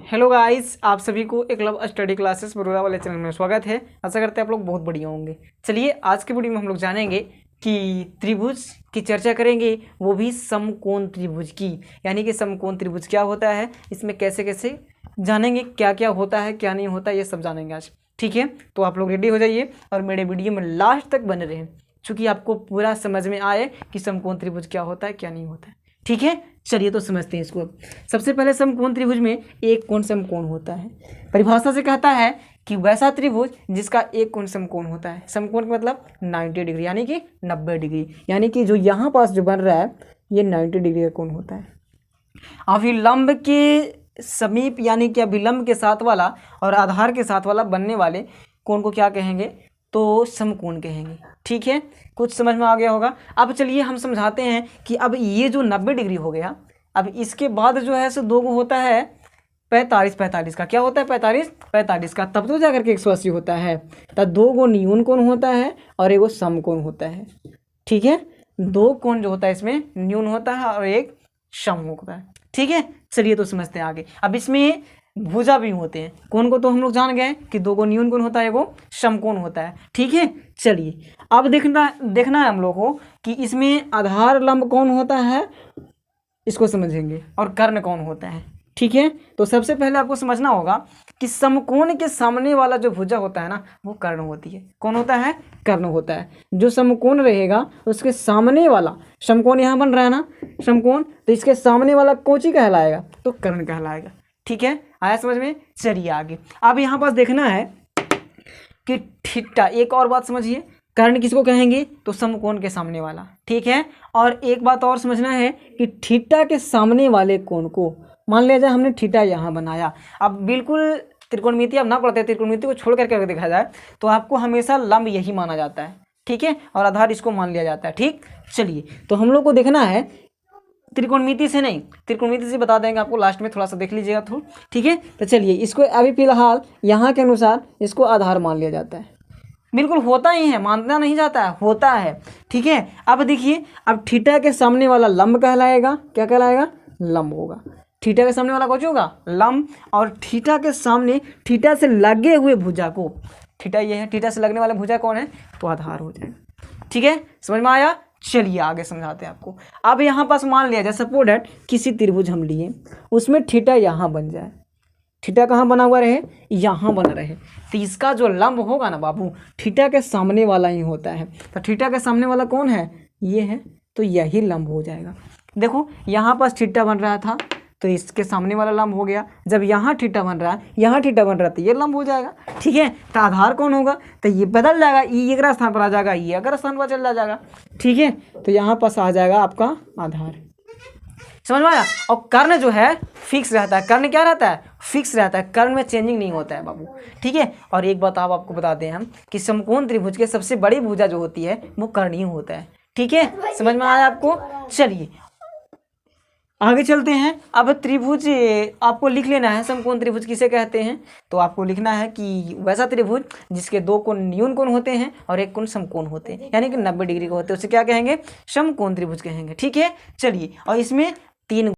Hello guys, आप सभी को एकलव्य स्टडी क्लासेस बड़ौदा वाले चैनल में स्वागत है। आशा करते हैं आप लोग बहुत बढ़िया होंगे। चलिए आज के वीडियो में हम लोग जानेंगे कि त्रिभुज की चर्चा करेंगे, वो भी समकोण त्रिभुज की। यानी कि समकोण त्रिभुज क्या होता है, इसमें कैसे कैसे जानेंगे, क्या क्या होता है क्या नहीं होता, ये सब जानेंगे आज। ठीक है, तो आप लोग रेडी हो जाइए और मेरे वीडियो में लास्ट तक बने रहें, चूँकि आपको पूरा समझ में आए कि समकोण त्रिभुज क्या होता है क्या नहीं होता है। ठीक है, चलिए तो समझते हैं इसको। अब सबसे पहले समकोण त्रिभुज में एक कोण समकोण होता है। परिभाषा से कहता है कि वैसा त्रिभुज जिसका एक कोण समकोण होता है। समकोण का मतलब 90 डिग्री, यानी कि 90 डिग्री, यानी कि जो यहाँ पास जो बन रहा है ये 90 डिग्री का कोण होता है। अभिलंब के समीप यानी कि अभिलंब के साथ वाला और आधार के साथ वाला बनने वाले कोण को क्या कहेंगे, तो समकोण कहेंगे। ठीक है, कुछ समझ में आ गया होगा। अब चलिए हम समझाते हैं कि अब ये जो 90 डिग्री हो गया, अब इसके बाद जो है सो दो गो होता है 45 का। क्या होता है 45 का, तब तो जाकर के 180 होता है। तब दो गो न्यून कोण होता है और एक समकोण होता है। ठीक है, दो कोण जो होता है इसमें न्यून होता है और एक सम होता है। ठीक है, चलिए तो समझते हैं आगे। अब इसमें भुजा भी होते हैं। कोण को तो हम लोग जान गए कि दो गो न्यून कोण होता है, एगो समकोण होता है। ठीक है, चलिए अब देखना है हम लोग को कि इसमें आधार लंब कौन होता है, इसको समझेंगे, और कर्ण कौन होता है। ठीक है, तो सबसे पहले आपको समझना होगा कि समकोण के सामने वाला जो भुजा होता है ना, वो कर्ण होती है। कौन होता है? कर्ण होता है। जो समकोण रहेगा उसके सामने वाला, समकोण यहाँ बन रहा है ना समकोण, तो इसके सामने वाला कोची कहलाएगा, तो कर्ण कहलाएगा। ठीक है, आया समझ में। चलिए आगे। अब यहाँ पास देखना है कि थीटा, एक और बात समझिए, कर्ण किसको कहेंगे, तो समकोण के सामने वाला। ठीक है, और एक बात और समझना है कि थीटा के सामने वाले कोण को, मान लिया जाए हमने थीटा यहाँ बनाया। अब बिल्कुल त्रिकोणमिति अब ना पढ़ते, त्रिकोणमिति को छोड़ करके अगर देखा जाए तो आपको हमेशा लंब यही माना जाता है। ठीक है, और आधार इसको मान लिया जाता है। ठीक, चलिए तो हम लोग को देखना है त्रिकोणमिति से नहीं, त्रिकोणमिति से बता देंगे आपको लास्ट में, थोड़ा सा देख लीजिएगा थोड़ा। ठीक है, तो चलिए इसको अभी फिलहाल यहाँ के अनुसार इसको आधार मान लिया जाता है। बिल्कुल होता ही है, मानना नहीं जाता है, होता है। ठीक है, अब देखिए, अब थीटा के सामने वाला लंब कहलाएगा। क्या कहलाएगा? लंब होगा। थीटा के सामने वाला कौन होगा? लंब। और थीटा के सामने, थीटा से लगे हुए भुजा को, थीटा ये है, थीटा से लगने वाला भुजा कौन है, तो आधार हो जाएगा। ठीक है, समझ में आया। चलिए आगे समझाते हैं आपको। अब यहाँ पास मान लिया जाए सपोज दैट किसी त्रिभुज हम लिए, उसमें थीटा यहाँ बन जाए। थीटा कहाँ बना हुआ रहे? यहाँ बना रहे, तो इसका जो लंब होगा ना बाबू, थीटा के सामने वाला ही होता है। तो थीटा के सामने वाला कौन है? ये है, तो यही लंब हो जाएगा। देखो यहाँ पास थीटा बन रहा था, तो इसके सामने वाला लंब हो गया। जब यहाँ थीटा बन रहा है, यहाँ थीटा बन रहा है, तो ये लंब हो जाएगा। ठीक है, तो आधार कौन होगा, तो ये बदल जाएगा, ये एक स्थान पर आ जाएगा, ये अगर स्थान पर चल जाएगा। ठीक है, तो यहाँ पास आ जाएगा आपका आधार। समझ में आया। और कर्ण जो है फिक्स रहता है। कर्ण क्या रहता है? फिक्स रहता है। कर्ण में चेंजिंग नहीं होता है बाबू। ठीक है, और एक बात आपको बता दें हम कि समकोण त्रिभुज के सबसे बड़ी भुजा जो होती है वो कर्ण ही होता है। ठीक है, समझ में आया आपको। चलिए आगे चलते हैं। अब त्रिभुज आपको लिख लेना है, समकोण त्रिभुज किसे कहते हैं, तो आपको लिखना है कि वैसा त्रिभुज जिसके दो कोण न्यून कोण होते हैं और एक कोण समकोण होते हैं, यानी कि 90 डिग्री के होते हैं, उसे क्या कहेंगे? समकोण त्रिभुज कहेंगे। ठीक है, चलिए, और इसमें तीन